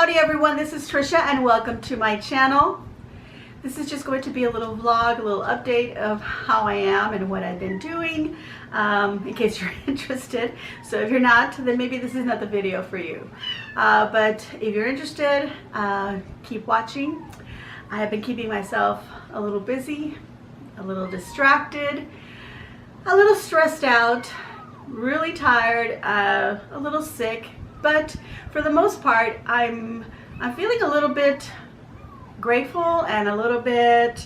Howdy everyone, this is Tricia and welcome to my channel. This is just going to be a little vlog, a little update of how I am and what I've been doing, in case you're interested. So if you're not, then maybe this is not the video for you. But if you're interested, keep watching. I have been keeping myself a little busy, a little distracted, a little stressed out, really tired, a little sick. But for the most part, I'm feeling a little bit grateful and a little bit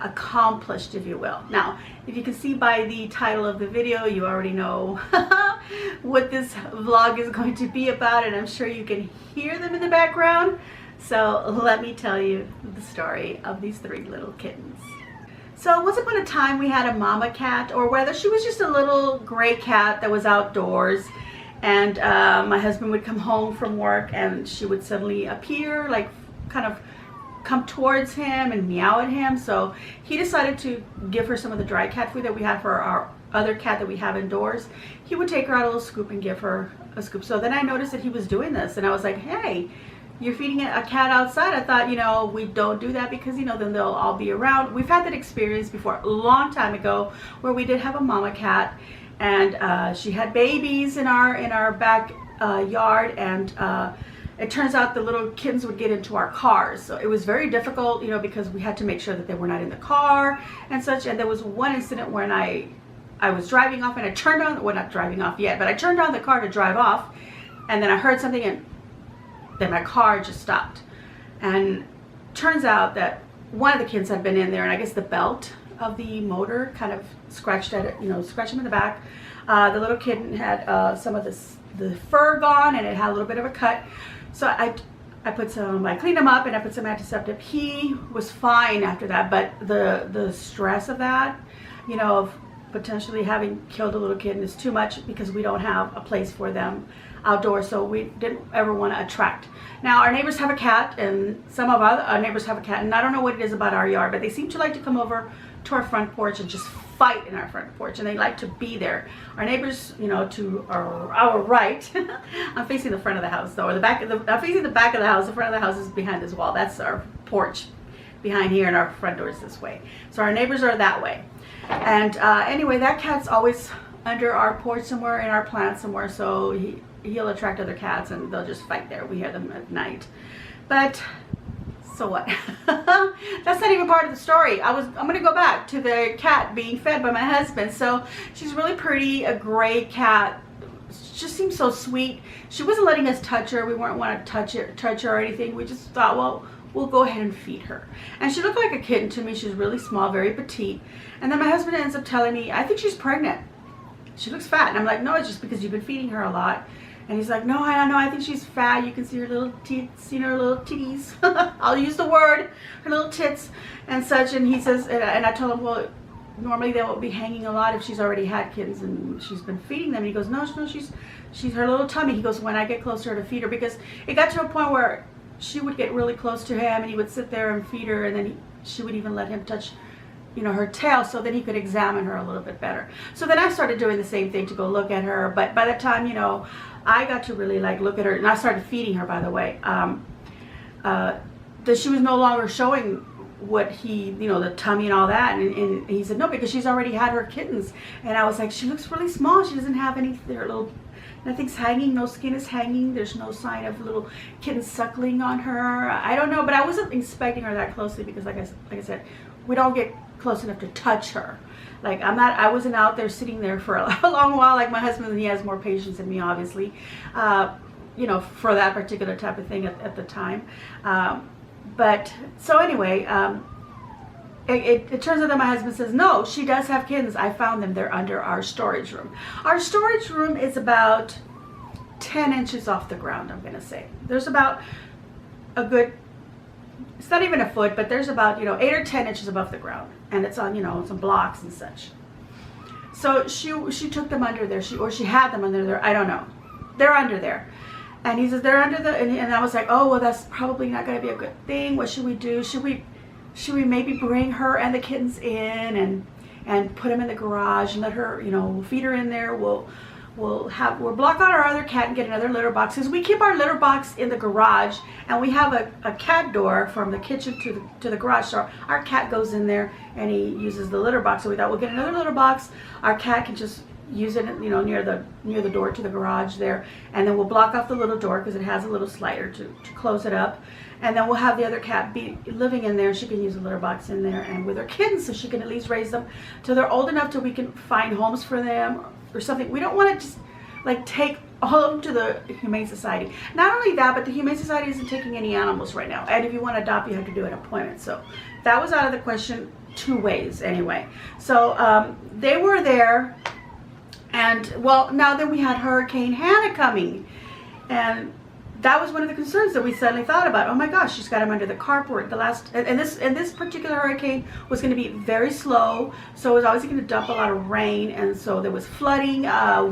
accomplished, if you will. Now, if you can see by the title of the video, you already know what this vlog is going to be about, and I'm sure you can hear them in the background. So let me tell you the story of these three little kittens. So once upon a time, we had a mama cat, or whether she was just a little gray cat that was outdoors. And my husband would come home from work and she would suddenly appear, like kind of come towards him and meow at him. So he decided to give her some of the dry cat food that we had for our other cat that we have indoors. He would take her out a little scoop and give her a scoop. So then I noticed that he was doing this and I was like, hey, you're feeding a cat outside. I thought, you know, we don't do that because, you know, then they'll all be around. We've had that experience before a long time ago where we did have a mama cat. And she had babies in our back yard, and it turns out the little kittens would get into our cars. So it was very difficult, you know, because we had to make sure that they were not in the car and such. And there was one incident when I was driving off and I turned on, well, not driving off yet, but I turned on the car to drive off, and then I heard something and then my car just stopped. And turns out that one of the kids had been in there, and I guess the belt of the motor kind of scratched at it, you know, scratched him in the back. The little kitten had some of the fur gone, and it had a little bit of a cut. So I cleaned him up and I put some antiseptic. He was fine after that, but the stress of that, you know, of potentially having killed a little kitten is too much because we don't have a place for them outdoors, so we didn't ever want to attract. Now our neighbors have a cat, and some of our neighbors have a cat, and I don't know what it is about our yard, but they seem to like to come over to our front porch and just fight in our front porch, and they like to be there. Our neighbors, you know, to our right, I'm facing the front of the house though, or the back of the, I'm facing the back of the house. The front of the house is behind this wall. That's our porch behind here, and our front door is this way. So our neighbors are that way. And anyway, that cat's always under our porch somewhere, in our plants somewhere, so he'll attract other cats and they'll just fight there. We hear them at night. But so what? That's not even part of the story. I'm gonna go back to the cat being fed by my husband. So she's really pretty, a gray cat. She just seems so sweet. She wasn't letting us touch her. We weren't want to touch her or anything. We just thought, well, we'll go ahead and feed her. And she looked like a kitten to me. She's really small, very petite. And then my husband ends up telling me, I think she's pregnant. She looks fat. And I'm like, no, it's just because you've been feeding her a lot. And he's like, no, I don't know. I think she's fat. You can see her little tits, you know, her little titties. I'll use the word, her little tits and such. And he says, and I told him, well, normally they will be hanging a lot if she's already had kittens and she's been feeding them. And he goes, no, she's her little tummy. He goes, when I get closer to feed her, because it got to a point where she would get really close to him and he would sit there and feed her, and then she would even let him touch, you know, her tail, so then he could examine her a little bit better. So then I started doing the same thing to go look at her. But by the time, you know, I got to really like look at her, and I started feeding her, by the way, that she was no longer showing what he, you know, the tummy and all that. And he said, no, because she's already had her kittens. And I was like, she looks really small. She doesn't have any, nothing's hanging, no skin is hanging. There's no sign of little kittens suckling on her. I don't know, but I wasn't inspecting her that closely because like I said, we don't get close enough to touch her. Like I wasn't out there sitting there for a long while like my husband, and he has more patience than me, obviously, you know, for that particular type of thing at the time. But so anyway, it turns out that my husband says, no, she does have kittens. I found them. They're under our storage room. Our storage room is about 10 inches off the ground, I'm going to say. There's about a good, it's not even a foot, but there's about, you know, 8 or 10 inches above the ground. And it's on, you know, some blocks and such. So she took them under there. She had them under there. I don't know. They're under there. And he says, they're under the, and I was like, oh, well, that's probably not going to be a good thing. What should we do? Should we maybe bring her and the kittens in and put them in the garage and let her, you know, feed her in there? We'll we'll block out our other cat and get another litter box, because we keep our litter box in the garage, and we have a cat door from the kitchen to the garage. So our cat goes in there and he uses the litter box. So we thought we'll get another litter box. Our cat can just use it, you know, near the door to the garage there, and then we'll block off the little door because it has a little slider to close it up. And then we'll have the other cat be living in there. She can use a litter box in there and with her kittens, so she can at least raise them till they're old enough till we can find homes for them or something. We don't want to just like take all of them to the Humane Society. Not only that, but the Humane Society isn't taking any animals right now. And if you want to adopt, you have to do an appointment. So that was out of the question 2 ways anyway. So they were there. And well, now then we had Hurricane Hannah coming, and that was one of the concerns that we suddenly thought about. Oh my gosh, she's got him under the carport. And this particular hurricane was going to be very slow, so it was obviously going to dump a lot of rain, and so there was flooding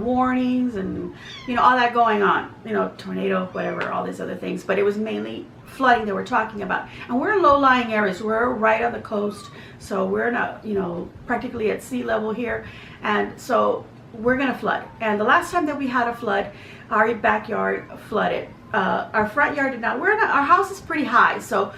warnings and, you know, all that going on. You know, tornado, whatever, all these other things. But it was mainly flooding that we're talking about. And we're in low-lying areas. We're right on the coast, so we're not, you know, practically at sea level here, and so we're gonna flood. And the last time that we had a flood, our backyard flooded. Our front yard did not. Our house is pretty high, so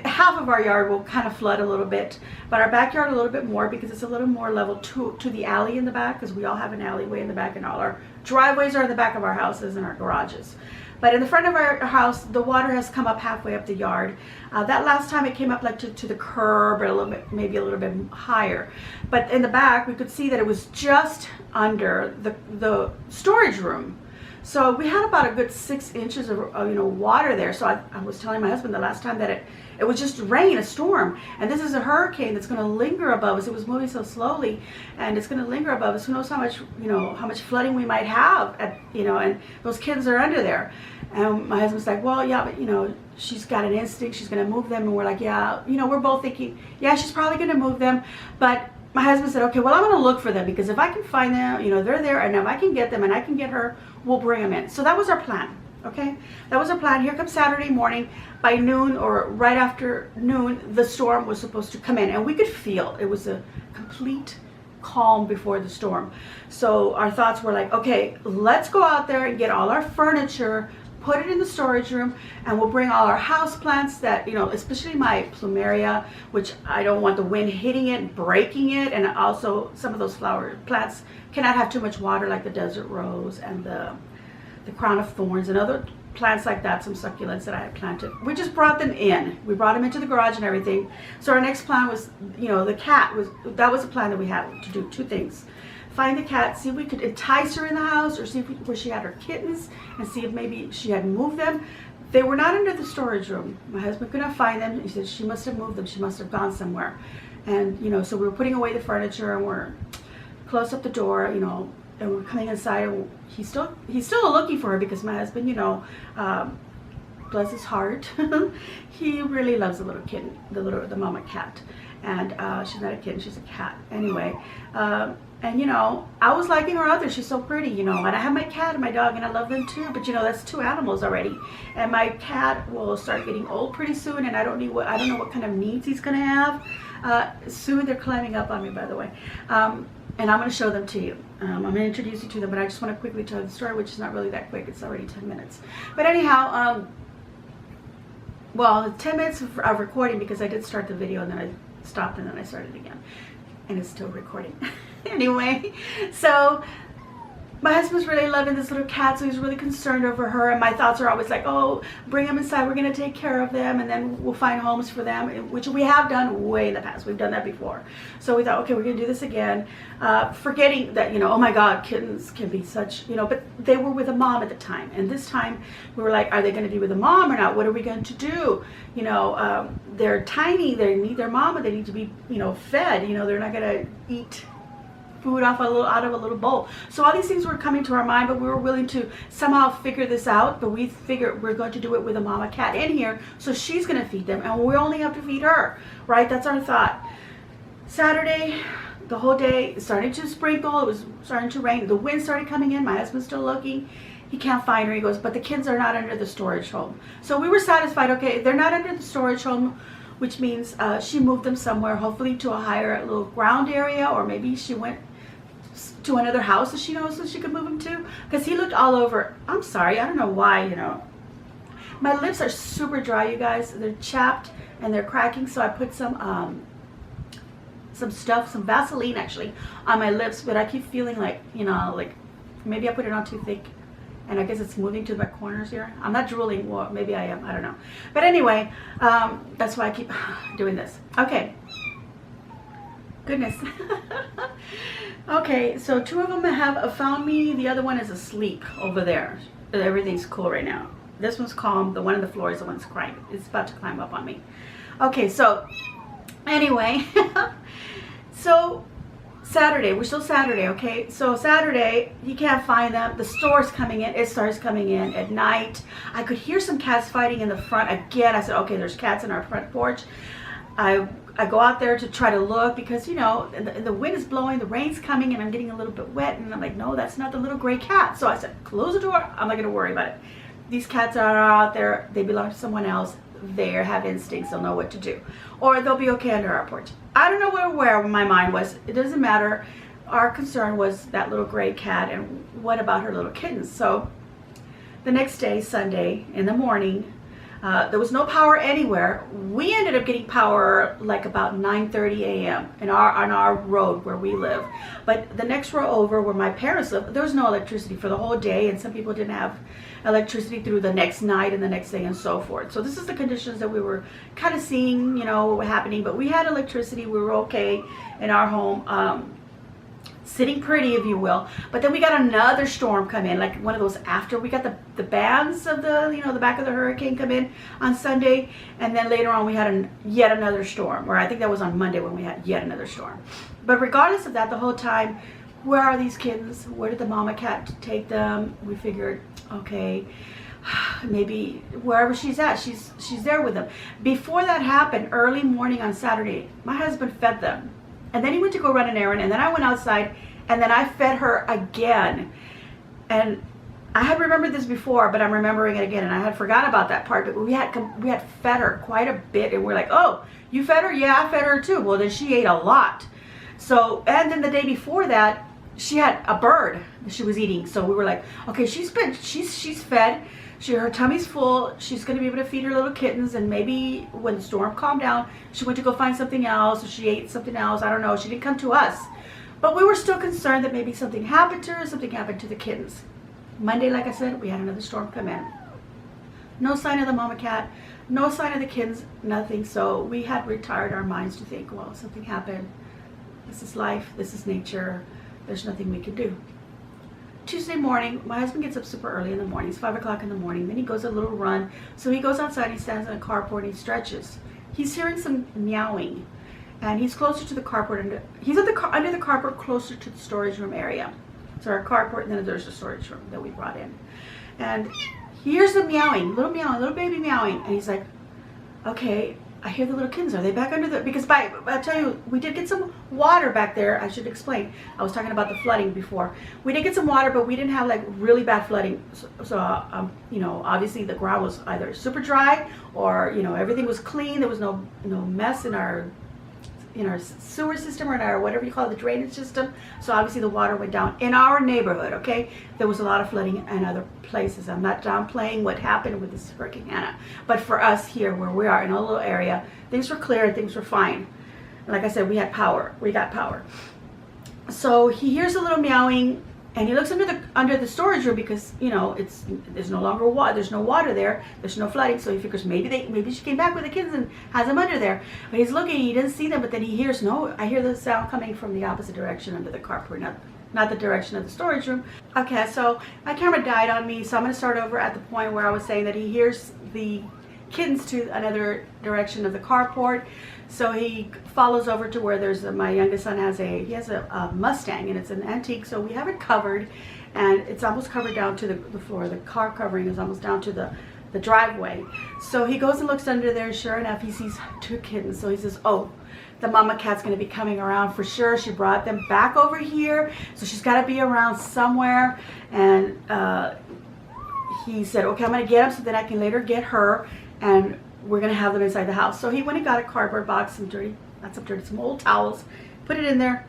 half of our yard will kind of flood a little bit, but our backyard a little bit more because it's a little more level to the alley in the back, because we all have an alleyway in the back, and all our driveways are in the back of our houses and our garages. But in the front of our house, the water has come up halfway up the yard. That last time it came up like to the curb, or a little bit, maybe a little bit higher. But in the back, we could see that it was just under the storage room. So we had about a good 6 inches of you know, water there. So I was telling my husband the last time that it was just rain, a storm, and this is a hurricane that's going to linger above us. It was moving so slowly, and it's going to linger above us. Who knows how much, you know, how much flooding we might have at, you know, and those kids are under there. And my husband's like, well, yeah, but you know, she's got an instinct, she's going to move them. And we're like, yeah, you know, we're both thinking, yeah, she's probably going to move them. But my husband said, okay, well, I'm going to look for them, because if I can find them, you know, they're there, and if I can get them and I can get her, we'll bring them in. So that was our plan. Okay, that was our plan. Here comes Saturday morning. By noon, or right after noon, the storm was supposed to come in, and we could feel it was a complete calm before the storm. So our thoughts were like, okay, let's go out there and get all our furniture, put it in the storage room, and we'll bring all our house plants that, you know, especially my plumeria, which I don't want the wind hitting it, breaking it, and also some of those flower plants cannot have too much water, like the desert rose and the crown of thorns and other plants like that, some succulents that I had planted. We just brought them in. We brought them into the garage and everything. So our next plan was, you know, the cat was, that was a plan that we had to do 2 things. Find the cat, see if we could entice her in the house, or see if where she had her kittens, and see if maybe she had moved them. They were not under the storage room. My husband could not find them. He said she must have moved them. She must have gone somewhere. And, you know, so we were putting away the furniture, and we're close up the door, you know, and we're coming inside, and he's still looking for her, because my husband, you know, bless his heart, he really loves the little kitten, the mama cat. And she's not a kitten, she's a cat anyway. And you know, I was liking her other, she's so pretty, you know, and I have my cat and my dog, and I love them too, but you know, that's 2 animals already. And my cat will start getting old pretty soon, and I don't know what kind of needs he's gonna have. Soon. They're climbing up on me, by the way. And I'm going to show them to you. I'm going to introduce you to them, but I just want to quickly tell the story, which is not really that quick. It's already 10 minutes. But anyhow, well, 10 minutes of recording, because I did start the video and then I stopped and then I started again. And it's still recording. Anyway, so my husband's really loving this little cat, so he's really concerned over her, and my thoughts are always like, oh, bring them inside, we're going to take care of them, and then we'll find homes for them, which we have done way in the past. We've done that before. So we thought, okay, we're going to do this again, forgetting that, you know, oh my God, kittens can be such, you know, but they were with a mom at the time, and this time we were like, are they going to be with a mom or not? What are we going to do? You know, they're tiny, they need their mama, they need to be, you know, fed, you know, they're not going to eat food out of a little bowl. So all these things were coming to our mind, but we were willing to somehow figure this out. But we figured we're going to do it with a mama cat in here, so she's going to feed them, and we only have to feed her, right? That's our thought. Saturday, the whole day, it started to sprinkle. It was starting to rain. The wind started coming in. My husband's still looking. He can't find her. He goes, but the kids are not under the storage home. So we were satisfied. Okay, they're not under the storage home, which means she moved them somewhere, hopefully to a higher little ground area, or maybe she went to another house that she knows that she could move him to, because he looked all over. I'm sorry, I don't know why, you know. My lips are super dry, you guys. They're chapped and they're cracking, so I put some stuff, some Vaseline actually, on my lips, but I keep feeling like, you know, like maybe I put it on too thick, and I guess it's moving to my corners here. I'm not drooling, well, maybe I am, I don't know. But anyway, that's why I keep doing this. Okay. Goodness. Okay, so 2 of them have found me. The other one is asleep over there. Everything's cool right now. This one's calm. The one on the floor is the one that's crying. It's about to climb up on me. Okay, so anyway, so Saturday, we're still Saturday, okay? So Saturday, you can't find them. The store's coming in. It starts coming in at night. I could hear some cats fighting in the front. Again, I said, okay, there's cats in our front porch. I go out there to try to look because, you know, the wind is blowing, the rain's coming, and I'm getting a little bit wet. And I'm like, no, that's not the little gray cat. So I said, close the door. I'm not going to worry about it. These cats are out there. They belong to someone else. They have instincts. They'll know what to do. Or they'll be okay under our porch. I don't know where my mind was. It doesn't matter. Our concern was that little gray cat and what about her little kittens. So the next day, Sunday, in the morning, there was no power anywhere. We ended up getting power like about 9:30 a.m. on our road where we live. But the next row over where my parents live, there was no electricity for the whole day, and some people didn't have electricity through the next night and the next day and so forth. So this is the conditions that we were kind of seeing, you know, what was happening. But we had electricity. We were okay in our home. Sitting pretty, if you will. But then we got another storm come in, like one of those after we got the bands of the, you know, the back of the hurricane come in on Sunday, and then later on we had yet another storm, or I think that was on Monday when we had yet another storm. But regardless of that, the whole time, where are these kittens? Where did the mama cat take them? We figured, okay, maybe wherever she's at, she's there with them. Before that happened, early morning on Saturday, my husband fed them. And then he went to go run an errand, and then I went outside, and then I fed her again. And I had remembered this before, but I'm remembering it again, and I had forgotten about that part. But we had fed her quite a bit, and we're like, oh, you fed her? Yeah, I fed her too. Well, then she ate a lot. So, and then the day before that, she had a bird that she was eating. So we were like, okay, she's fed. Her tummy's full. She's going to be able to feed her little kittens, and maybe when the storm calmed down, she went to go find something else, or she ate something else. I don't know. She didn't come to us. But we were still concerned that maybe something happened to her, something happened to the kittens. Monday, like I said, we had another storm come in. No sign of the mama cat, no sign of the kittens, nothing. So we had retired our minds to think, well, something happened. This is life. This is nature. There's nothing we could do. Tuesday morning, my husband gets up super early in the morning. It's 5 o'clock in the morning. Then he goes a little run. So he goes outside, he stands in a carport, and he stretches. He's hearing some meowing, and he's closer to the carport. He's at under the carport, closer to the storage room area. So our carport, and then there's the storage room that we brought in. And he hears the meowing, little baby meowing, and he's like, okay, I hear the little kittens. Are they back under the, because I tell you, we did get some water back there. I should explain. I was talking about the flooding before. We did get some water, but we didn't have like really bad flooding. So you know, obviously the ground was either super dry, or, you know, everything was clean. There was no mess in our sewer system, or in our, whatever you call it, the drainage system. So obviously the water went down in our neighborhood, okay? There was a lot of flooding in other places. I'm not downplaying what happened with this Hurricane Hannah, but for us here where we are in a little area, things were clear and things were fine. And like I said, we had power. We got power. So he hears a little meowing, and he looks under the storage room, because, you know, there's no longer water. There's no water there. There's no flooding. So he figures maybe she came back with the kids and has them under there. But he's looking. He didn't see them. But then he hears, no, I hear the sound coming from the opposite direction, under the carport, not the direction of the storage room. Okay, so my camera died on me. So I'm going to start over at the point where I was saying that he hears the kittens to another direction of the carport. So he follows over to where there's my youngest son has a Mustang, and it's an antique, so we have it covered, and it's almost covered down to the floor. The car covering is almost down to the driveway. So he goes and looks under there. Sure enough, he sees 2 kittens. So he says, oh, the mama cat's going to be coming around for sure. She brought them back over here, so she's got to be around somewhere. And he said, okay, I'm going to get them so that I can later get her, and we're going to have them inside the house. So he went and got a cardboard box, some old towels, put it in there,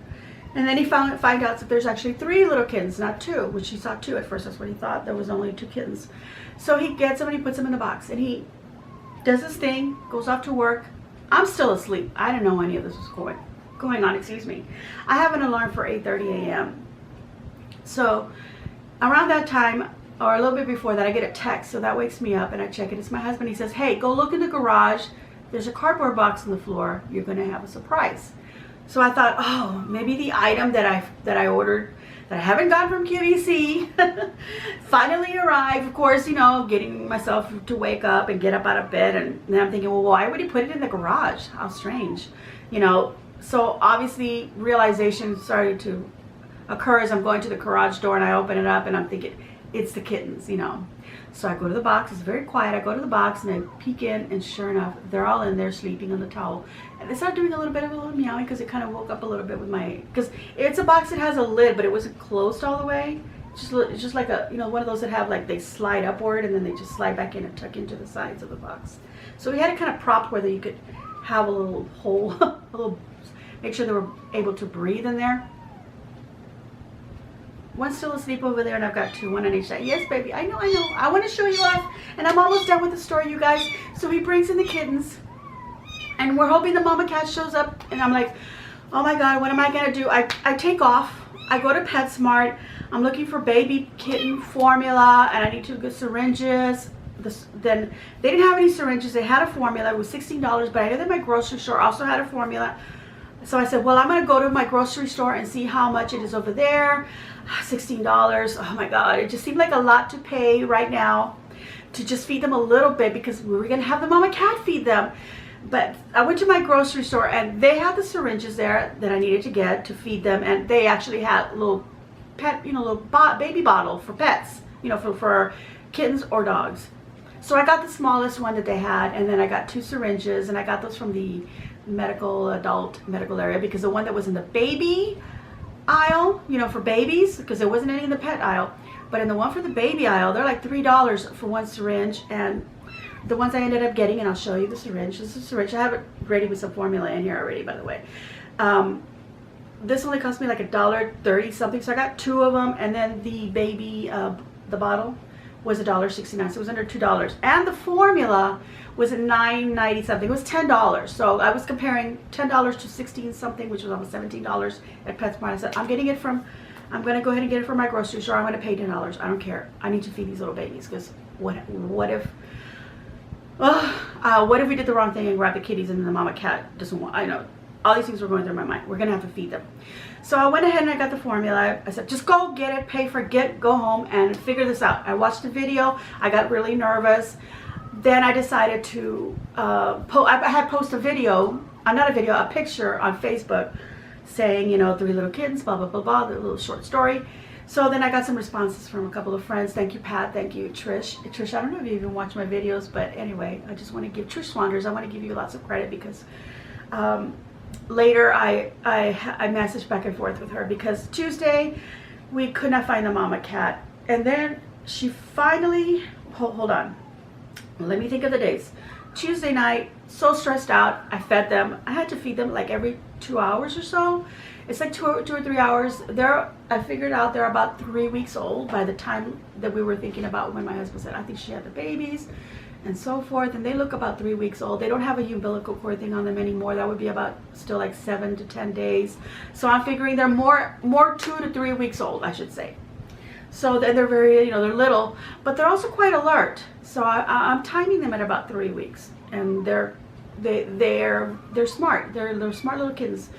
And then he find out that there's actually 3 little kittens, not 2, which he saw 2 at first. That's what he thought. There was only 2 kittens. So he gets them and he puts them in the box. And he does his thing, goes off to work. I'm still asleep. I didn't know any of this was going on, excuse me. I have an alarm for 8:30 a.m. So around that time, or a little bit before that, I get a text. So that wakes me up and I check it. It's my husband. He says, hey, go look in the garage. There's a cardboard box on the floor. You're going to have a surprise. So I thought, oh, maybe the item that I ordered that I haven't gotten from QVC finally arrived. Of course, you know, getting myself to wake up and get up out of bed. And then I'm thinking, well, why would he put it in the garage? How strange. You know, so obviously realization started to occur as I'm going to the garage door and I open it up and I'm thinking, it's the kittens, you know. So I go to the box. It's very quiet. I go to the box and I peek in, and sure enough, they're all in there sleeping on the towel. And they start doing a little bit of a little meowing because it kind of woke up a little bit with my, because it's a box that has a lid, but it wasn't closed all the way. It's just like a, you know, one of those that have like, they slide upward and then they just slide back in and tuck into the sides of the box. So we had it kind of propped where you could have a little hole, a little, make sure they were able to breathe in there. One's still asleep over there, and I've got 2, 1 on each side. Yes, baby, I know. I want to show you off, and I'm almost done with the story, you guys. So he brings in the kittens, and we're hoping the mama cat shows up, and I'm like, oh my God, what am I going to do? I take off. I go to PetSmart. I'm looking for baby kitten formula, and I need to get syringes. Then they didn't have any syringes. They had a formula. It was $16, but I knew that my grocery store also had a formula. So I said, well, I'm going to go to my grocery store and see how much it is over there. $16. Oh my God. It just seemed like a lot to pay right now to just feed them a little bit because we were going to have the mama cat feed them. But I went to my grocery store and they had the syringes there that I needed to get to feed them. And they actually had a little pet, you know, little baby bottle for pets, you know, for kittens or dogs. So I got the smallest one that they had, and then I got 2 syringes, and I got those from the adult medical area, because the one that was in the baby aisle, you know, for babies, because there wasn't any in the pet aisle, but in the one for the baby aisle, they're like $3 for 1 syringe. And the ones I ended up getting, and I'll show you the syringe. This is a syringe. I have it ready with some formula in here already, by the way. This only cost me like $1.30 something, so I got 2 of them, and then the baby, the bottle was $1.69, so it was under $2. And the formula was at $9.90 something. It was $10. So I was comparing $10 to 16 something, which was almost $17 at PetSmart. I said, I'm going to go ahead and get it from my grocery store. I'm going to pay $10. I don't care. I need to feed these little babies, because what if we did the wrong thing and grabbed the kitties and then the mama cat doesn't want, I know. All these things were going through my mind. We're going to have to feed them. So I went ahead and I got the formula. I said, just go get it, pay for it, go home and figure this out. I watched the video. I got really nervous. Then I decided to, I had posted a video, a picture on Facebook saying, you know, 3 little kittens, blah, blah, blah, blah, the little short story. So then I got some responses from a couple of friends. Thank you, Pat. Thank you, Trish. Trish, I don't know if you even watch my videos, but anyway, I just want to give Trish Swanders, I want to give you lots of credit because later I messaged back and forth with her because Tuesday we could not find the mama cat, and then she finally, hold on, let me think of the days. Tuesday night, so stressed out, I fed them. I had to feed them like every 2 hours or so. It's like 2 or 3 hours. I figured out they're about 3 weeks old by the time that we were thinking about when my husband said, I think she had the babies and so forth. And they look about 3 weeks old. They don't have a umbilical cord thing on them anymore. That would be about still like 7 to 10 days. So I'm figuring they're more 2 to 3 weeks old, I should say. So they're very, you know, they're little, but they're also quite alert. So I'm timing them at about 3 weeks, and they're smart. They're smart little kittens.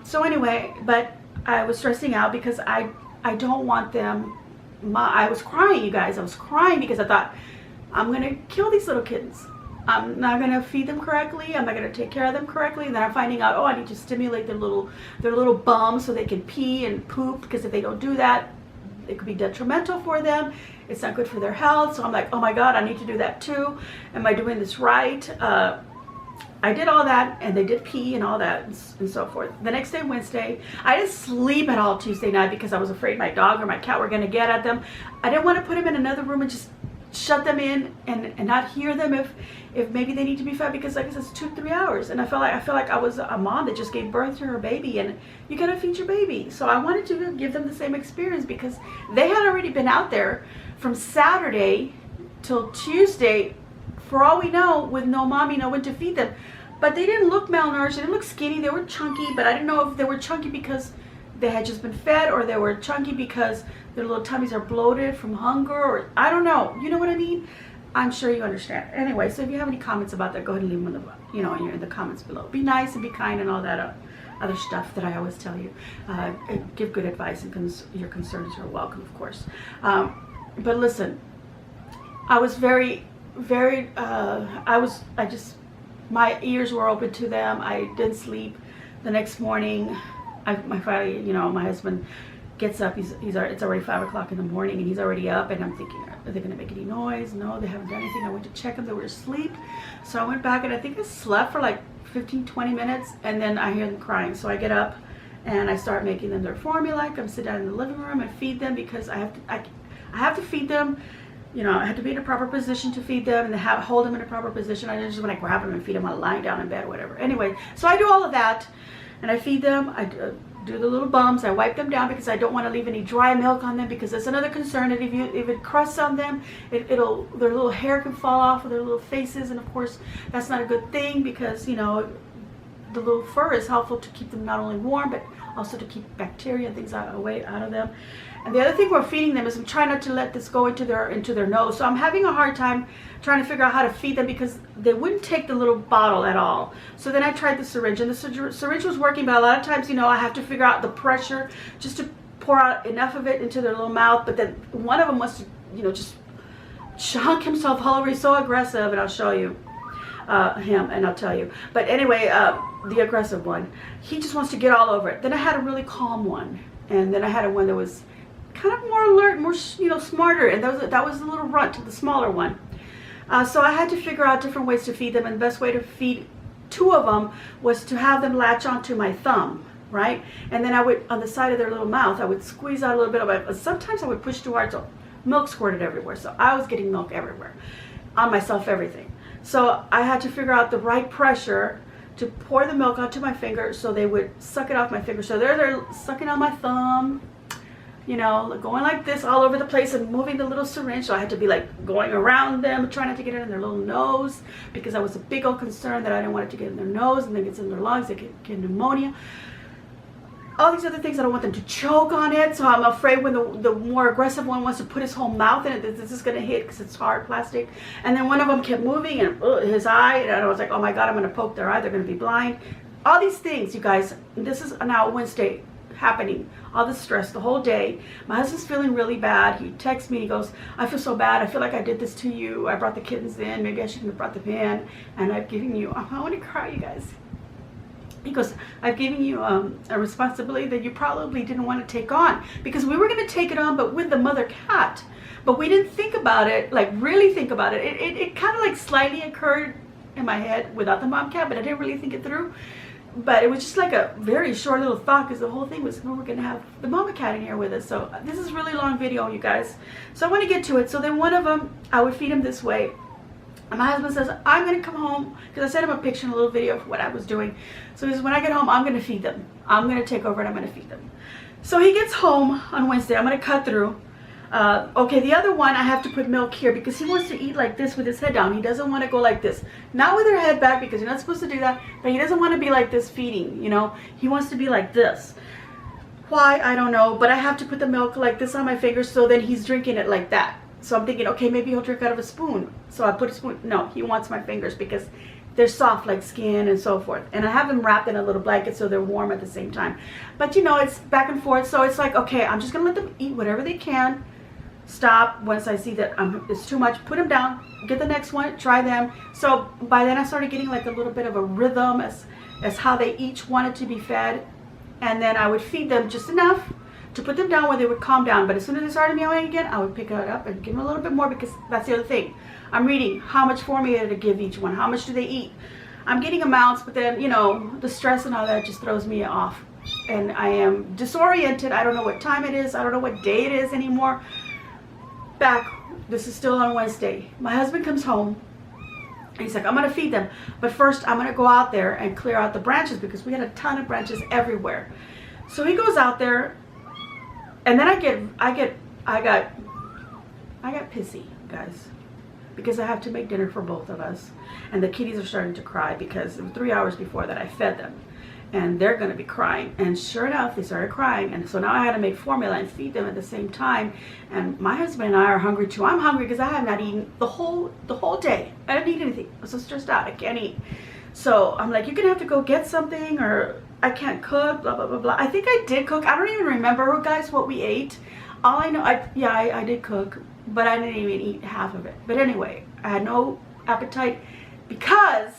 So anyway, but I was stressing out because I don't want them. I was crying, you guys. I was crying because I thought, I'm gonna kill these little kittens. I'm not gonna feed them correctly. I'm not gonna take care of them correctly. And then I'm finding out, oh, I need to stimulate their little bums so they can pee and poop, because if they don't do that, it could be detrimental for them. It's not good for their health. So I'm like, oh my God, I need to do that too. Am I doing this right? I did all that, and they did pee and all that and so forth. The next day, Wednesday, I didn't sleep at all Tuesday night because I was afraid my dog or my cat were gonna get at them. I didn't want to put them in another room and just shut them in and not hear them if maybe they need to be fed, because like I said, it's 2-3 hours, and I feel like I was a mom that just gave birth to her baby, and you gotta feed your baby. So I wanted to give them the same experience, because they had already been out there from Saturday till Tuesday, for all we know, with no mommy, no one to feed them. But they didn't look malnourished, they didn't look skinny, they were chunky, but I didn't know if they were chunky because they had just been fed, or they were chunky because their little tummies are bloated from hunger, or I don't know. You know what I mean? I'm sure you understand. Anyway, so if you have any comments about that, go ahead and leave them in the comments below. Be nice and be kind and all that other stuff that I always tell you. Give good advice, and your concerns are welcome, of course. But listen, I was very, very, my ears were open to them. I didn't sleep. The next morning, my husband gets up. It's already 5 o'clock in the morning, and he's already up, and I'm thinking, are they gonna make any noise? No, they haven't done anything. I went to check them. They were asleep. So I went back, and I think I slept for like 15-20 minutes, and then I hear them crying. So I get up and I start making them their formula. I come sit down in the living room and feed them, because I have to feed them. I have to be in a proper position to feed them, and hold them in a proper position. I just, when I grab them and feed them, I'm lying down in bed or whatever. Anyway, so I do all of that, and I feed them. I do the little bumps. I wipe them down, because I don't want to leave any dry milk on them, because that's another concern. That if it crusts on them, their little hair can fall off of their little faces, and of course that's not a good thing, because the little fur is helpful to keep them not only warm, but also to keep bacteria and things away out of them. And the other thing we're feeding them is, I'm trying not to let this go into their nose. So I'm having a hard time trying to figure out how to feed them, because they wouldn't take the little bottle at all. So then I tried the syringe, and the syringe was working, but a lot of times, I have to figure out the pressure just to pour out enough of it into their little mouth. But then one of them wants to, just chunk himself all over. He's so aggressive, and I'll show you him, and I'll tell you. But anyway, the aggressive one, he just wants to get all over it. Then I had a really calm one, and then I had one that was kind of more alert, more smarter, and that was the little runt, the smaller one. So I had to figure out different ways to feed them, and the best way to feed two of them was to have them latch onto my thumb, right? And then I would, on the side of their little mouth, I would squeeze out a little bit of it. Sometimes I would push too hard, so milk squirted everywhere. So I was getting milk everywhere, on myself, everything. So I had to figure out the right pressure to pour the milk onto my finger, so they would suck it off my finger. So they're sucking on my thumb, going like this all over the place, and moving the little syringe. So I had to be like going around them, trying not to get it in their little nose, because I was a big old concern that I didn't want it to get in their nose, and then it gets in their lungs, they get pneumonia. All these other things, I don't want them to choke on it. So I'm afraid when the more aggressive one wants to put his whole mouth in it, this is going to hit, because it's hard plastic. And then one of them kept moving, and his eye, and I was like, oh my God, I'm going to poke their eye. They're going to be blind. All these things, you guys. This is now Wednesday happening. All this stress the whole day. My husband's feeling really bad. He texts me. He goes, I feel so bad. I feel like I did this to you. I brought the kittens in. Maybe I shouldn't have brought them in. And I've given you, I want to cry, you guys. He goes, I've given you a responsibility that you probably didn't want to take on, because we were going to take it on, but with the mother cat. But we didn't think about it, like really think about it. It kind of like slightly occurred in my head without the mom cat, but I didn't really think it through. But it was just like a very short little thought, because the whole thing was, we're going to have the mama cat in here with us. So this is a really long video, you guys. So I want to get to it. So then one of them, I would feed him this way. And my husband says, I'm going to come home, because I sent him a picture and a little video of what I was doing. So he says, when I get home, I'm going to feed them. I'm going to take over and I'm going to feed them. So he gets home on Wednesday. I'm going to cut through. Okay, the other one, I have to put milk here, because he wants to eat like this with his head down. He doesn't want to go like this. Not with her head back, because you're not supposed to do that. But he doesn't want to be like this feeding, He wants to be like this. Why? I don't know. But I have to put the milk like this on my fingers, so then he's drinking it like that. So I'm thinking, okay, maybe he'll drink out of a spoon. So I put a spoon. No, he wants my fingers, because they're soft like skin and so forth. And I have them wrapped in a little blanket, so they're warm at the same time. But it's back and forth. So it's like, okay, I'm just going to let them eat whatever they can. Stop once I see that it's too much. Put them down. Get the next one. Try them. So by then I started getting like a little bit of a rhythm as how they each wanted to be fed. And then I would feed them just enough to put them down where they would calm down. But as soon as they started meowing again, I would pick it up and give them a little bit more, because that's the other thing. I'm reading how much formula to give each one. How much do they eat? I'm getting amounts, but then, the stress and all that just throws me off. And I am disoriented. I don't know what time it is. I don't know what day it is anymore. Back This is still on Wednesday. My husband comes home. He's like, I'm going to feed them. But first, I'm going to go out there and clear out the branches because we had a ton of branches everywhere. So he goes out there, and then I got pissy, guys, because I have to make dinner for both of us. And the kitties are starting to cry because it was 3 hours before that I fed them. And they're going to be crying. And sure enough, they started crying. And so now I had to make formula and feed them at the same time. And my husband and I are hungry too. I'm hungry because I have not eaten the whole day. I didn't eat anything. I'm so stressed out. I can't eat. So I'm like, you're going to have to go get something, or I can't cook, blah, blah, blah, blah. I think I did cook. I don't even remember, guys, what we ate. All I know, I did cook, but I didn't even eat half of it. But anyway, I had no appetite because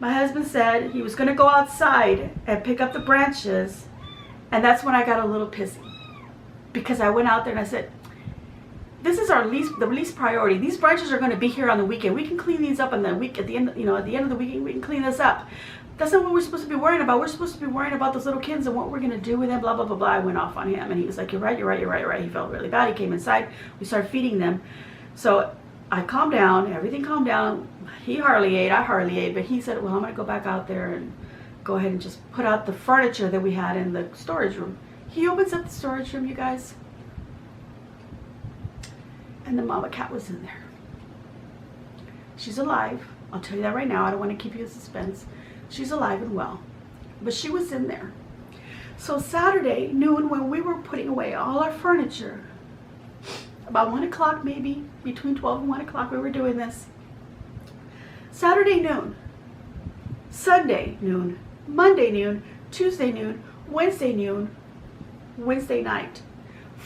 my husband said he was going to go outside and pick up the branches, and that's when I got a little pissy, because I went out there and I said, this is the least priority. These branches are going to be here on the weekend. We can clean these up on the week, at the end, at the end of the weekend, we can clean this up. That's not what we're supposed to be worrying about. We're supposed to be worrying about those little kids and what we're going to do with them, blah, blah, blah, blah. I went off on him, and he was like, you're right, you're right, you're right, you're right. He felt really bad. He came inside. We started feeding them. So I calmed down. Everything calmed down. He hardly ate. I hardly ate. But he said, well, I'm going to go back out there and go ahead and just put out the furniture that we had in the storage room. He opens up the storage room, you guys, and the mama cat was in there. She's alive. I'll tell you that right now. I don't want to keep you in suspense. She's alive and well, but she was in there. So Saturday noon, when we were putting away all our furniture, about 1 o'clock, maybe between 12 and 1 o'clock, we were doing this. Saturday noon, Sunday noon, Monday noon, Tuesday noon, Wednesday noon, Wednesday night.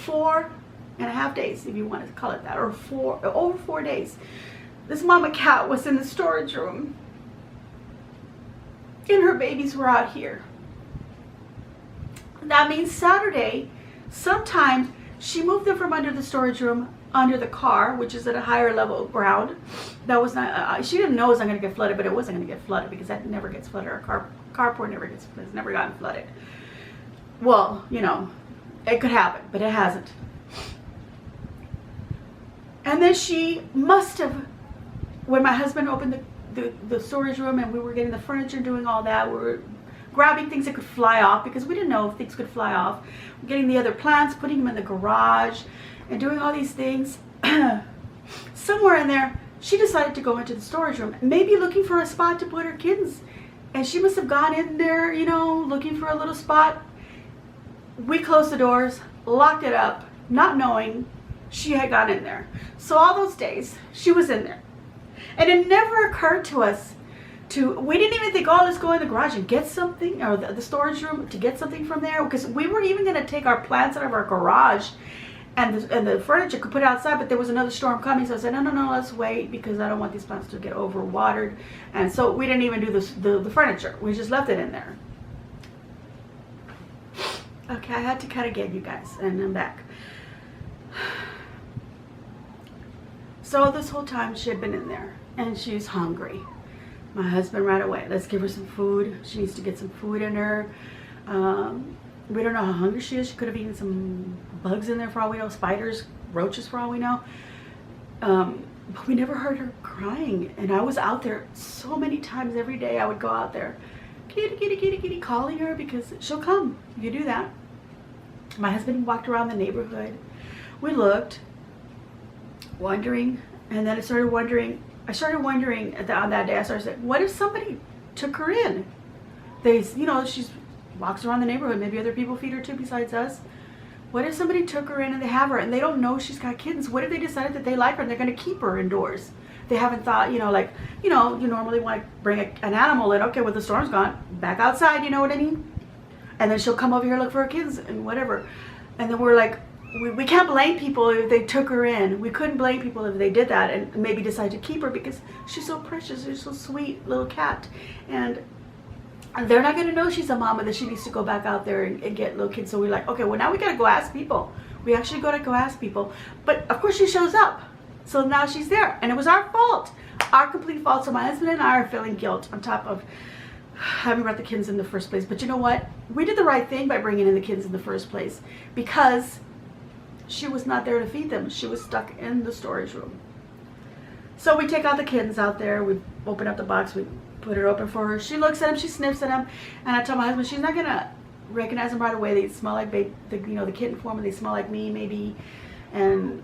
4.5 days, if you want to call it that, or over 4 days. This mama cat was in the storage room, and her babies were out here. That means Saturday, sometimes she moved them from under the storage room under the car, which is at a higher level of ground. That was not, she didn't know it was not going to get flooded, but it wasn't going to get flooded because that never gets flooded. Our carport has never gotten flooded. Well, it could happen, but it hasn't. And then she must have, when my husband opened the storage room and we were getting the furniture, doing all that, we were grabbing things that could fly off because we didn't know if things could fly off. Getting the other plants, putting them in the garage, and doing all these things. Somewhere in there, she decided to go into the storage room, maybe looking for a spot to put her kittens. And she must have gone in there, looking for a little spot. We closed the doors, locked it up, not knowing she had gone in there. So all those days, she was in there. And it never occurred to us we didn't even think, oh, let's go in the garage and get something, or the storage room to get something from there, because we weren't even going to take our plants out of our garage and the furniture could put it outside, but there was another storm coming. So I said, no, let's wait, because I don't want these plants to get overwatered. And so we didn't even do the furniture. We just left it in there. Okay, I had to cut again, you guys, and I'm back. So this whole time she had been in there, and she's hungry. My husband right away, let's give her some food. She needs to get some food in her. We don't know how hungry she is. She could have eaten some bugs in there for all we know, spiders, roaches for all we know. But we never heard her crying. And I was out there so many times every day. I would go out there, kitty, kitty, kitty, kitty, calling her, because she'll come if you do that. My husband walked around the neighborhood. We looked, wondering, and then I started wondering on that day, I started saying, what if somebody took her in? She walks around the neighborhood. Maybe other people feed her too besides us. What if somebody took her in and they have her and they don't know she's got kittens? What if they decided that they like her and they're going to keep her indoors? They haven't thought, you normally want to bring an animal in. Okay, well, the storm's gone. Back outside, you know what I mean? And then she'll come over here, look for her kids and whatever. And then we're like, we can't blame people if they took her in. We couldn't blame people if they did that and maybe decide to keep her, because she's so precious. She's so sweet, little cat. And they're not going to know she's a mama, that she needs to go back out there and get little kids. So we're like, okay, well, now we got to go ask people. We actually got to go ask people. But of course she shows up. So now she's there. And it was our fault. Our complete fault. So my husband and I are feeling guilt on top of having brought the kittens in the first place. But you know what? We did the right thing by bringing in the kittens in the first place, because she was not there to feed them. She was stuck in the storage room. So we take out the kittens out there. We open up the box. We put it open for her. She looks at them. She sniffs at them. And I tell my husband, she's not going to recognize them right away. They smell like the kitten form, and they smell like me maybe.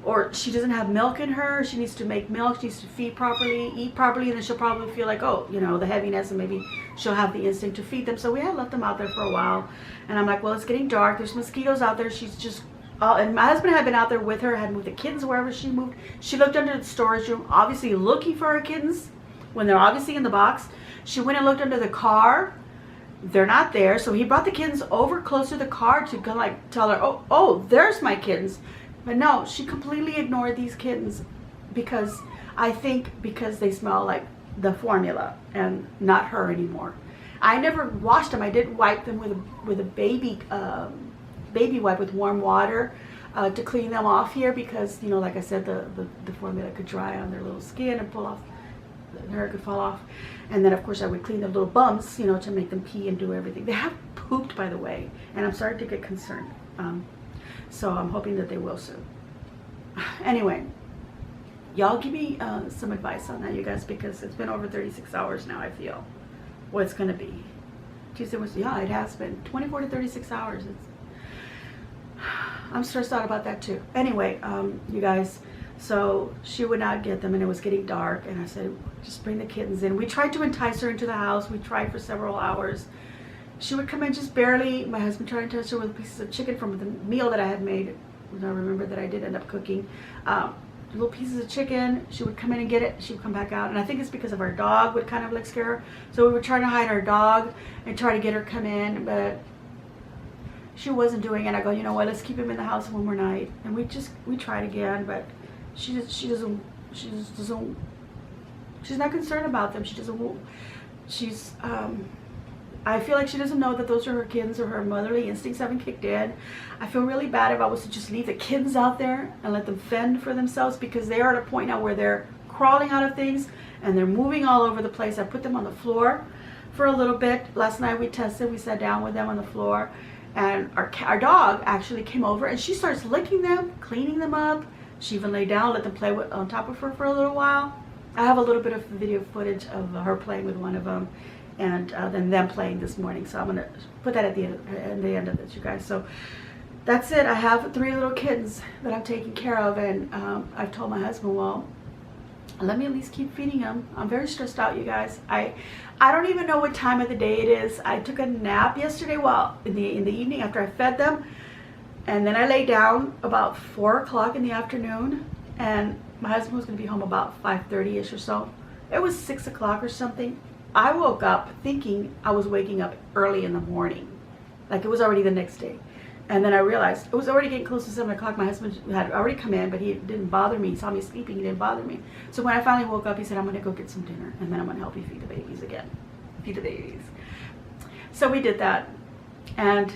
Or she doesn't have milk in her. She needs to make milk. She needs to feed properly, eat properly, and then she'll probably feel like, oh, the heaviness, and maybe she'll have the instinct to feed them. So we had left them out there for a while, and I'm like, well, it's getting dark. There's mosquitoes out there. She's just, and my husband had been out there with her, had moved the kittens wherever she moved. She looked under the storage room, obviously looking for her kittens when they're obviously in the box. She went and looked under the car. They're not there. So he brought the kittens over close to the car to kind of like tell her, oh, there's my kittens. But no, she completely ignored these kittens because they smell like the formula and not her anymore. I never washed them. I did wipe them with a baby wipe with warm water to clean them off here because, like I said, the formula could dry on their little skin and pull off, the hair could fall off. And then, of course, I would clean the little bumps, to make them pee and do everything. They have pooped, by the way, and I'm starting to get concerned. So I'm hoping that they will soon. Anyway, y'all give me some advice on that, you guys, because it's been over 36 hours now, I feel. What it's going to be. Tuesday was, yeah, it has been 24 to 36 hours. I'm stressed out about that too. Anyway, you guys, so she would not get them, and it was getting dark, and I said, just bring the kittens in. We tried to entice her into the house. We tried for several hours. She would come in just barely. My husband tried to entice her with pieces of chicken from the meal that I had made. I remember that I did end up cooking. Little pieces of chicken. She would come in and get it. She would come back out. And I think it's because of our dog would kind of like scare her. So we were trying to hide our dog and try to get her come in. But she wasn't doing it. I go, you know what? Let's keep him in the house one more night. And we tried again. But she's not concerned about them. I feel like she doesn't know that those are her kittens, or her motherly instincts haven't kicked in. I feel really bad if I was to just leave the kittens out there and let them fend for themselves, because they are at a point now where they're crawling out of things and they're moving all over the place. I put them on the floor for a little bit. Last night we sat down with them on the floor, and our dog actually came over and she starts licking them, cleaning them up. She even lay down, let them play on top of her for a little while. I have a little bit of video footage of her playing with one of them, and then them playing this morning. So I'm going to put that at the end of this, you guys. So that's it. I have 3 little kittens that I'm taking care of, and I've told my husband, well, let me at least keep feeding them. I'm very stressed out, you guys. I don't even know what time of the day it is. I took a nap yesterday in the evening after I fed them, and then I lay down about 4 o'clock in the afternoon, and my husband was going to be home about 5:30ish or so. It was 6 o'clock or something. I woke up thinking I was waking up early in the morning, like it was already the next day. And then I realized it was already getting close to 7 o'clock. My husband had already come in, but he didn't bother me. He saw me sleeping, he didn't bother me. So when I finally woke up, he said, I'm going to go get some dinner, and then I'm going to help you feed the babies again. Feed the babies. So we did that, and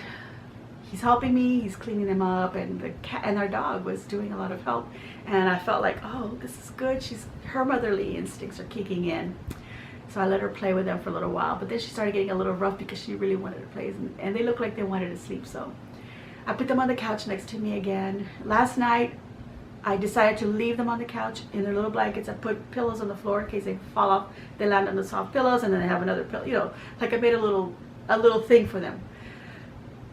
he's helping me, he's cleaning them up, and the cat and our dog was doing a lot of help. And I felt like, oh, this is good. Her motherly instincts are kicking in. So I let her play with them for a little while, but then she started getting a little rough because she really wanted to play, and they looked like they wanted to sleep. So I put them on the couch next to me again. Last night, I decided to leave them on the couch in their little blankets. I put pillows on the floor in case they fall off. They land on the soft pillows, and then they have another pillow. Like I made a little thing for them.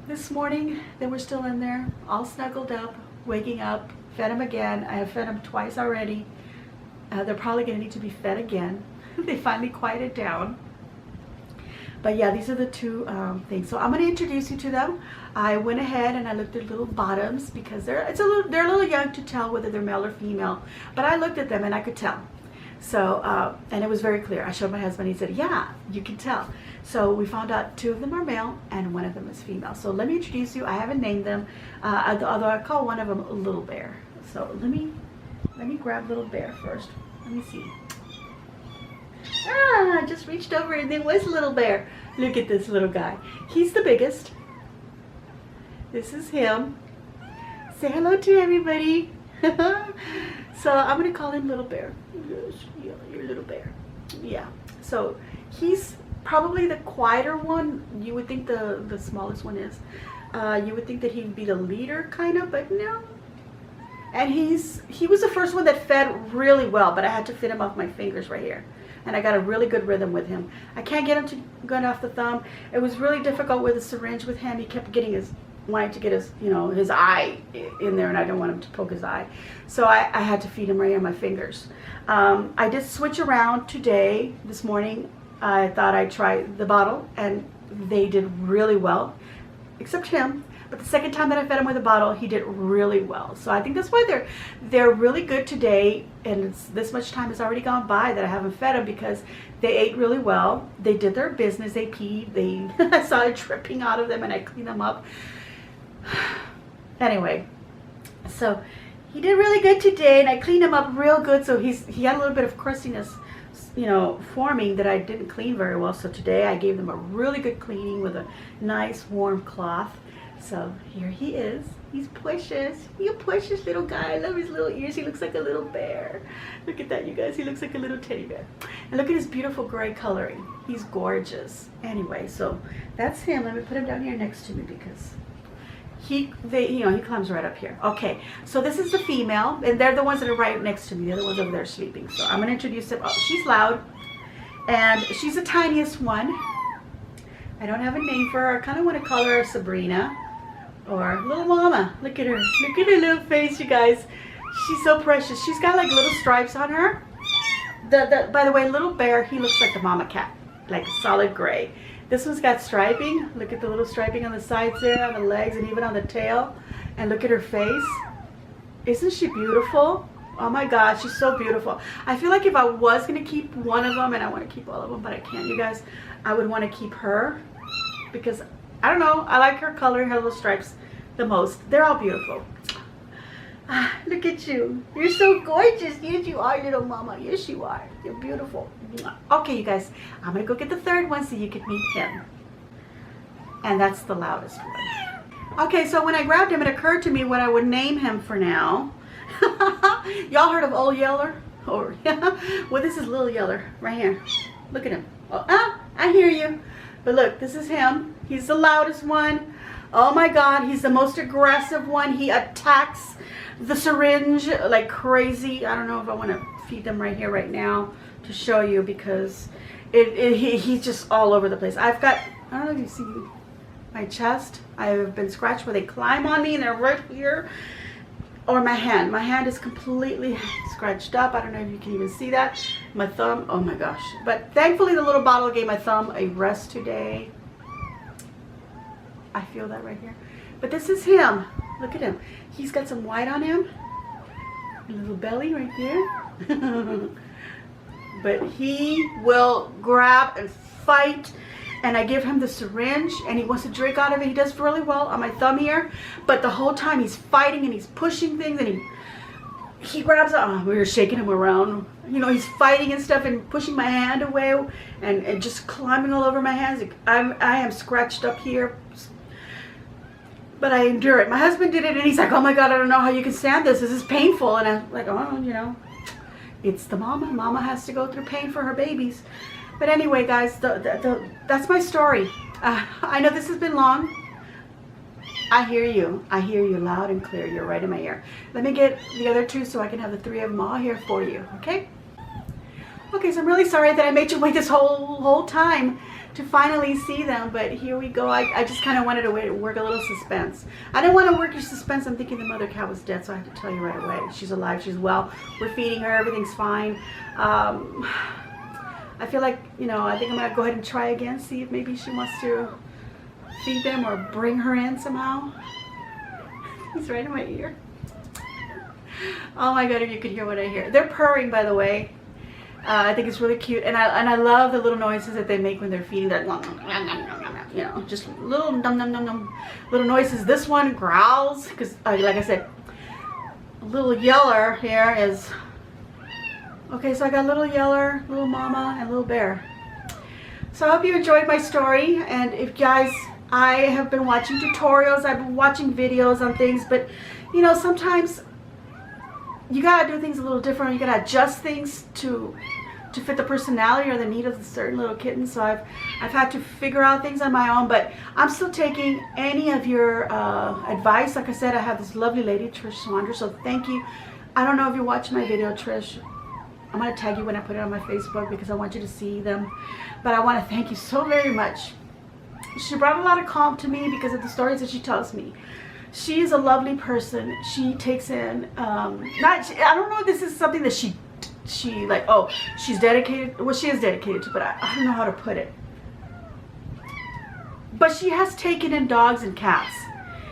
This morning, they were still in there, all snuggled up, waking up. Fed them again. I have fed them twice already. They're probably going to need to be fed again. They finally quieted down. But yeah, these are the 2 things. So I'm going to introduce you to them. I went ahead and I looked at little bottoms because they're a little young to tell whether they're male or female. But I looked at them and I could tell. So and it was very clear. I showed my husband. He said, "Yeah, you can tell." So we found out 2 of them are male and 1 of them is female. So let me introduce you. I haven't named them, although I call one of them Little Bear. So let me grab Little Bear first. Let me see. I just reached over and there was Little Bear. Look at this little guy. He's the biggest. This is him. Say hello to everybody. So I'm going to call him Little Bear. Yes, yeah, you're Little Bear. Yeah. So he's probably the quieter one. You would think the smallest one is. You would think that he'd be the leader, kind of, but no. And he was the first one that fed really well, but I had to feed him off my fingers right here. And I got a really good rhythm with him. I can't get him to go off the thumb. It was really difficult with the syringe with him. He kept getting wanting to get his, his eye in there, and I don't want him to poke his eye. So I had to feed him right on my fingers. I did switch around today, this morning. I thought I'd try the bottle, and they did really well, except him. But the second time that I fed him with a bottle, he did really well. So I think that's why they're really good today. And this much time has already gone by that I haven't fed them, because they ate really well. They did their business. They peed. I saw it dripping out of them, and I cleaned them up. Anyway, so he did really good today, and I cleaned him up real good. So he had a little bit of crustiness, forming that I didn't clean very well. So today I gave them a really good cleaning with a nice warm cloth. So here he is. He's precious. He's a precious little guy. I love his little ears. He looks like a little bear. Look at that, you guys. He looks like a little teddy bear. And look at his beautiful gray coloring. He's gorgeous. Anyway, so that's him. Let me put him down here next to me, because he climbs right up here. Okay, so this is the female, and they're the ones that are right next to me. They're the ones over there sleeping. So I'm gonna introduce them. Oh, she's loud, and she's the tiniest one. I don't have a name for her. I kind of want to call her Sabrina. Or little mama. Look at her. Look at her little face, you guys. She's so precious. She's got like little stripes on her. By the way, little bear, he looks like the mama cat. Like solid gray. This one's got striping. Look at the little striping on the sides there, on the legs, and even on the tail. And look at her face. Isn't she beautiful? Oh my God, she's so beautiful. I feel like if I was going to keep one of them, and I want to keep all of them, but I can't, you guys, I would want to keep her. Because, I don't know, I like her coloring, her little stripes the most. They're all beautiful. Look at you. You're so gorgeous. Yes, you are, little mama. Yes, you are. You're beautiful. Okay, you guys, I'm going to go get the third one so you can meet him. And that's the loudest one. Okay, so when I grabbed him, it occurred to me what I would name him for now. Y'all heard of Old Yeller? Or, well, this is Little Yeller right here. Look at him. Oh, I hear you. But look, this is him. He's the loudest one. Oh my God, he's the most aggressive one. He attacks the syringe like crazy. I don't know if I want to feed them right here, right now, to show you, because he's just all over the place. I've got, I don't know if you see my chest. I've been scratched where they climb on me, and they're right here. Or my hand. My hand is completely scratched up. I don't know if you can even see that. My thumb, oh my gosh. But thankfully the little bottle gave my thumb a rest today. I feel that right here. But this is him. Look at him. He's got some white on him. A little belly right there. But he will grab and fight. And I give him the syringe, and he wants to drink out of it. He does really well on my thumb here. But the whole time he's fighting, and he's pushing things, and he grabs, we were shaking him around. He's fighting and stuff and pushing my hand away and just climbing all over my hands. I am scratched up here. But I endure it. My husband did it, and he's like, oh my God, I don't know how you can stand this. This is painful. And I'm like, oh, it's the mama. Mama has to go through pain for her babies. But anyway, guys, that's my story. I know this has been long. I hear you. I hear you loud and clear. You're right in my ear. Let me get the other two so I can have the three of them all here for you, okay? Okay, so I'm really sorry that I made you wait this whole time to finally see them, but here we go. I just kind of wanted to work a little suspense. I didn't want to work your suspense. I'm thinking the mother cow was dead, so I have to tell you right away. She's alive. She's well. We're feeding her. Everything's fine. I feel like, I think I'm going to go ahead and try again, see if maybe she wants to feed them or bring her in somehow. He's right in my ear. Oh my God, if you could hear what I hear. They're purring, by the way. I think it's really cute. And I love the little noises that they make when they're feeding. That, just little num num num num little noises. This one growls because, like I said, Little Yeller here is... Okay, so I got Little Yeller, Little Mama, and Little Bear. So I hope you enjoyed my story. And if guys, I have been watching tutorials, I've been watching videos on things, but sometimes you gotta do things a little different. You gotta adjust things to to fit the personality or the need of the certain little kittens. So I've had to figure out things on my own, but I'm still taking any of your advice. Like I said, I have this lovely lady, Tricia, so thank you. I don't know if you watched my video, Trish. I'm going to tag you when I put it on my Facebook because I want you to see them. But I want to thank you so very much. She brought a lot of calm to me because of the stories that she tells me. She is a lovely person. She takes in, I don't know if this is something that she like, oh, she's dedicated. Well, she is dedicated to, but I don't know how to put it. But she has taken in dogs and cats.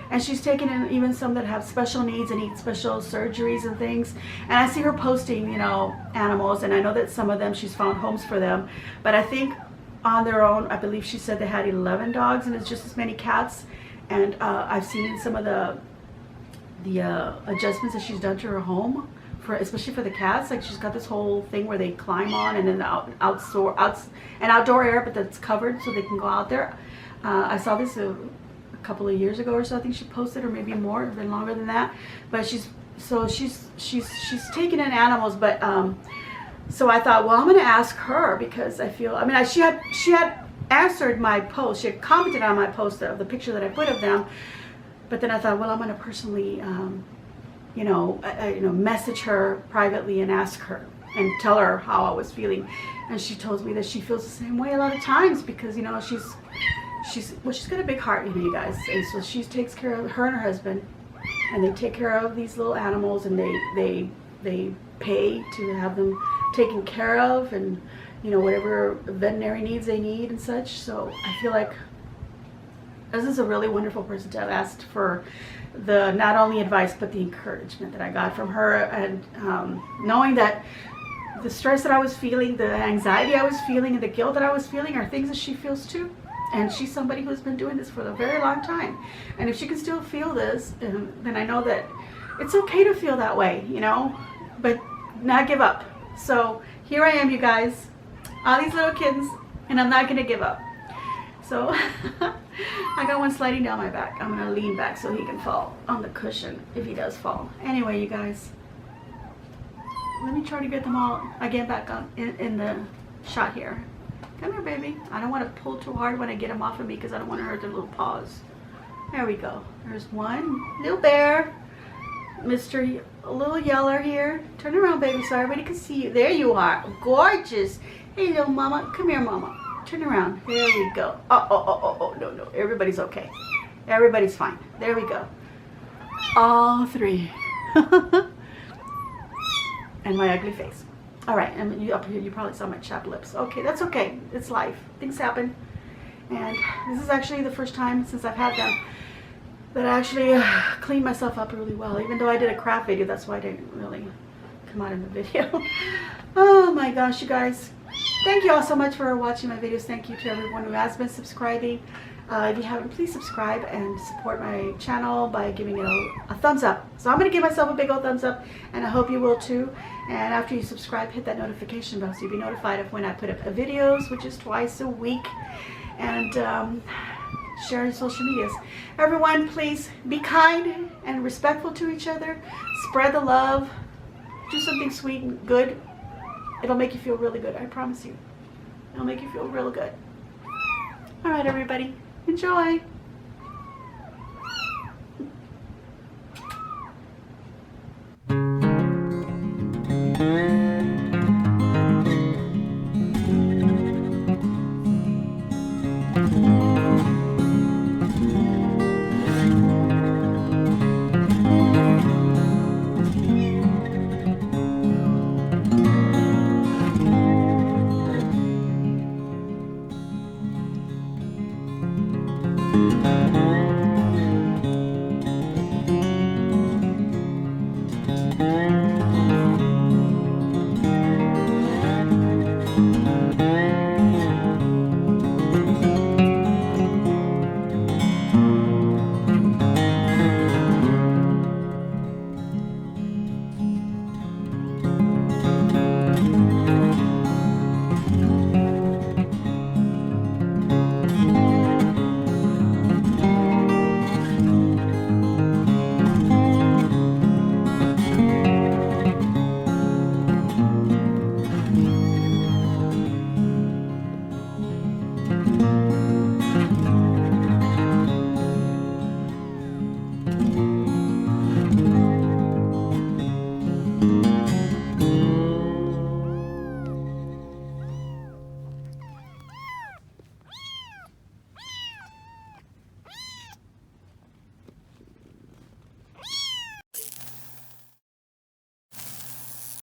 And she's taken in even some that have special needs and need special surgeries and things. And I see her posting, you know, animals. And I know that some of them, she's found homes for them. But I think on their own, I believe she said they had 11 dogs and it's just as many cats. And I've seen some of the adjustments that she's done to her home, especially for the cats. Like she's got this whole thing where they climb on, and then an outdoor area, but that's covered so they can go out there. I saw this a couple of years ago or so. I think she posted, or maybe more, or been longer than that. But she's taking in animals, but so I thought, well, I'm going to ask her because I feel, I mean, she had answered my post. She had commented on my post of the picture that I put of them. But then I thought, well, I'm going to personally, you know, message her privately and ask her and tell her how I was feeling. And she told me that she feels the same way a lot of times because, you know, she's got a big heart, you know, you guys. And so she takes care of her and her husband, and they take care of these little animals, and they pay to have them taken care of, and, you know, whatever veterinary needs they need and such. So I feel like this is a really wonderful person to have asked for the not only advice but the encouragement that I got from her, and knowing that the stress that I was feeling, the anxiety I was feeling, and the guilt that I was feeling are things that she feels too. And she's somebody who's been doing this for a very long time. And if she can still feel this, then I know that it's okay to feel that way, you know, but not give up. So here I am, you guys, all these little kittens, and I'm not going to give up. So I got one sliding down my back. I'm going to lean back so he can fall on the cushion if he does fall. Anyway, you guys, let me try to get them all again back on in the shot here. Come here, baby. I don't want to pull too hard when I get them off of me because I don't want to hurt their little paws. There we go. There's one little bear. Mr. Little Yeller here. Turn around, baby, so everybody can see you. There you are. Gorgeous. Hey, little mama. Come here, mama. Turn around. There we go. Oh, no. Everybody's okay. Everybody's fine. There we go. All three. And my ugly face. All right, and you up here, you probably saw my chapped lips. Okay, that's okay. It's life. Things happen. And this is actually the first time since I've had them that I actually cleaned myself up really well. Even though I did a craft video, that's why I didn't really come out in the video. Oh my gosh, you guys. Thank you all so much for watching my videos. Thank you to everyone who has been subscribing. If you haven't, please subscribe and support my channel by giving it a thumbs up. So I'm going to give myself a big old thumbs up, and I hope you will too. And after you subscribe, hit that notification bell so you'll be notified of when I put up videos, which is twice a week. And share on social medias. Everyone, please be kind and respectful to each other. Spread the love. Do something sweet and good. It'll make you feel really good, I promise you. It'll make you feel real good. All right, everybody. Enjoy.